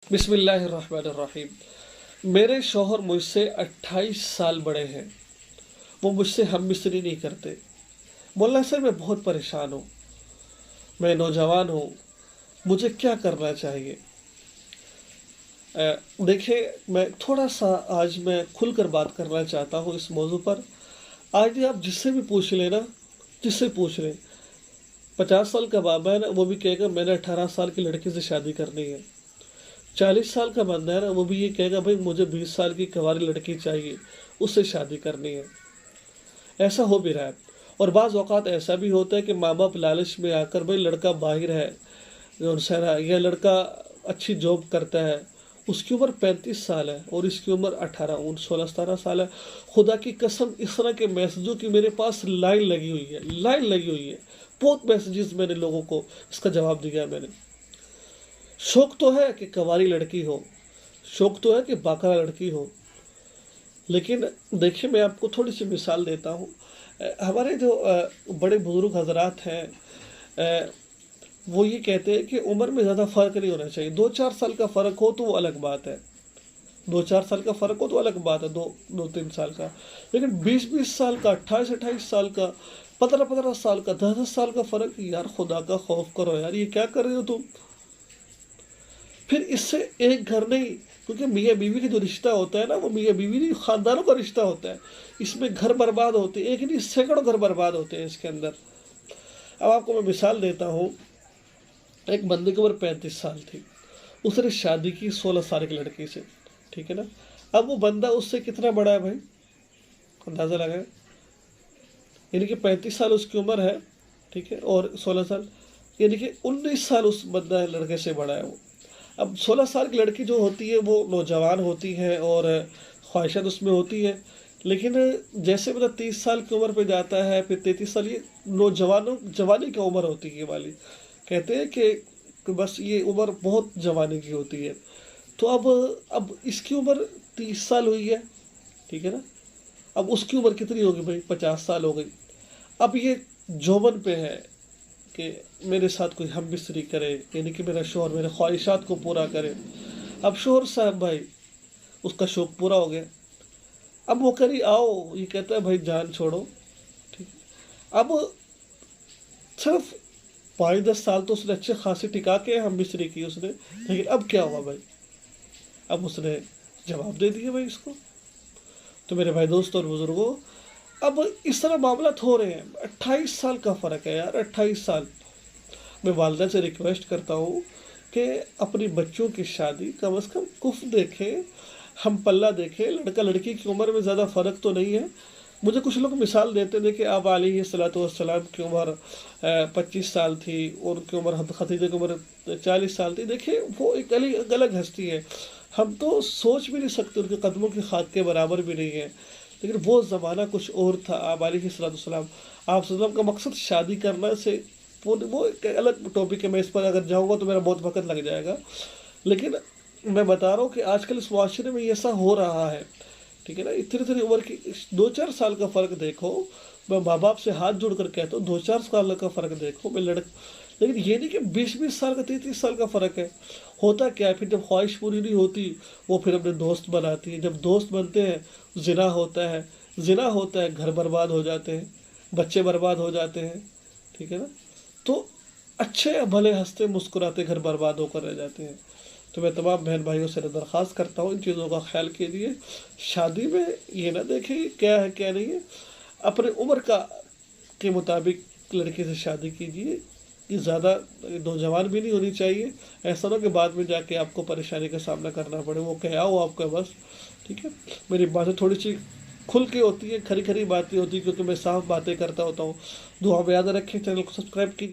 बिस्मिल्लाहिर्रहमानिर्रहीम। मेरे शौहर मुझसे 28 साल बड़े हैं। वो मुझसे हम मिस्री नहीं करते। बोलना सर मैं बहुत परेशान हूँ, मैं नौजवान हूँ, मुझे क्या करना चाहिए। देखिए, मैं थोड़ा सा आज मैं खुलकर बात करना चाहता हूँ इस मौजू पर। आज आप जिससे भी पूछ लेना, जिससे पूछ लें, 50 साल का बाबा है ना, वो भी कहेगा मैंने 18 साल की लड़की से शादी करनी है। 40 साल का बंदा है ना, वो भी ये कहेगा भाई मुझे 20 साल की कुंवारी लड़की चाहिए, उससे शादी करनी है। ऐसा हो भी रहा है। और बाज़ औक़ात ऐसा भी होता है कि माँ बाप लालच में आकर भाई लड़का बाहिर है, उनसे ना यह लड़का अच्छी जॉब करता है, उसकी उम्र 35 साल है और इसकी उम्र 16-17 साल है। खुदा की कसम, इस तरह के मैसेजों की मेरे पास लाइन लगी हुई है, लाइन लगी हुई है। बहुत मैसेजेस मैंने लोगों को इसका जवाब दिया। मैंने शौक तो है कि कुंवारी लड़की हो, शौक तो है कि बाकरा लड़की हो, लेकिन देखिए मैं आपको थोड़ी सी मिसाल देता हूँ। हमारे जो बड़े बुजुर्ग हजरात हैं, वो ये कहते हैं कि उम्र में ज़्यादा फ़र्क नहीं होना चाहिए। 2-4 साल का फ़र्क हो तो वो अलग बात है, 2-4 साल का फ़र्क हो तो अलग बात है, 2-3 साल का। लेकिन 20-20 साल का, 28-28 साल का, 15-15 साल का, 10-10 साल का फ़र्क, यार खुदा का खौफ करो यार, ये क्या कर रहे हो तुम। फिर इससे एक घर नहीं, क्योंकि मियाँ बीवी का जो रिश्ता होता है ना, वो मियाँ बीवी नहीं, ख़ानदानों का रिश्ता होता है। इसमें घर बर्बाद होते हैं, एक नहीं सैकड़ों घर बर्बाद होते हैं इसके अंदर। अब आपको मैं मिसाल देता हूँ। एक बंदे की उम्र 35 साल थी, उसने शादी की 16 साल की लड़की से, ठीक है ना। अब वो बंदा उससे कितना बड़ा है भाई, अंदाज़ा लगाए। यानी कि 35 साल उसकी उम्र है, ठीक है, और 16 साल, यानी कि 19 साल उस बंदा लड़के से बड़ा है वो। अब 16 साल की लड़की जो होती है वो नौजवान होती है और ख्वाहिशात उसमें होती है, लेकिन जैसे मतलब 30 साल की उम्र पे जाता है, फिर 33 साल, ये नौजवानों जवानी की उम्र होती है वाली। कहते हैं कि बस ये उम्र बहुत जवानी की होती है। तो अब इसकी उम्र 30 साल हुई है, ठीक है ना। अब उसकी उम्र कितनी होगी भाई, 50 साल हो गई। अब ये जौवन पे है कि मेरे साथ कोई हम बिस्तरी करे, यानी कि मेरा शौहर मेरे ख्वाहिशात को पूरा करे। अब शौहर साहब भाई, उसका शौक़ पूरा हो गया। अब वो करी आओ, ये कहता है भाई जान छोड़ो, ठीक। अब सिर्फ 5-10 साल तो उसने अच्छे खासी टिका के हम बिस्तरी की उसने, लेकिन अब क्या हुआ भाई, अब उसने जवाब दे दिया भाई इसको। तो मेरे भाई दोस्तों और बुजुर्गों, अब इस तरह मामला हो रहे हैं। 28 साल का फ़र्क है यार, 28 साल। मैं वालिदा से रिक्वेस्ट करता हूँ कि अपनी बच्चों की शादी कम से कम कुफ देखें, हम पल्ला देखें। लड़का लड़की की उम्र में ज़्यादा फ़र्क तो नहीं है। मुझे कुछ लोग मिसाल देते थे कि आप अलैहिस्सलातु वस्सलाम की उम्र 25 साल थी और उनकी उम्र खदीजा की उम्र 40 साल थी। देखिए वो एक अलग हस्ती है, हम तो सोच भी नहीं सकते, उनके कदमों की खाद के बराबर भी नहीं है। लेकिन वो ज़माना कुछ और था। आप अलैहिस्सलातु वस्सलाम, आप सल्लम का मकसद शादी करना से, वो एक अलग टॉपिक है। मैं इस पर अगर जाऊँगा तो मेरा बहुत वक्त लग जाएगा। लेकिन मैं बता रहा हूँ कि आजकल इस माशरे में ऐसा हो रहा है, ठीक है ना। इतनी उम्र की 2-4 साल का फ़र्क देखो। मैं माँ बाप से हाथ जोड़ कर कहता हूँ 2-4 साल का फ़र्क देखो। मैं लेकिन ये नहीं कि 20-20 साल का, 30-30 साल का फ़र्क है। होता क्या है, फिर जब ख्वाहिश पूरी नहीं होती, वो फिर अपने दोस्त बनाती है। जब दोस्त बनते हैं, ज़िना होता है, ज़िना होता है, घर बर्बाद हो जाते हैं, बच्चे बर्बाद हो जाते हैं, ठीक है ना। तो अच्छे भले हंसते मुस्कुराते घर बर्बाद होकर रह जाते हैं। तो मैं तमाम बहन भाइयों से दरख्वास्त करता हूँ इन चीज़ों का ख्याल कीजिए। शादी में ये ना देखें क्या है क्या नहीं है, अपने उम्र के मुताबिक लड़की से शादी कीजिए। कि ज़्यादा नौजवान भी नहीं होनी चाहिए, ऐसा ना कि बाद में जाके आपको परेशानी का सामना करना पड़े, वो क्या हो आपका बस, ठीक है। मेरी बातें थोड़ी सी खुल के होती है, खरी खरी बातें होती है, क्योंकि मैं साफ बातें करता होता हूँ। दुआ में याद रखें, चैनल को सब्सक्राइब कीजिए।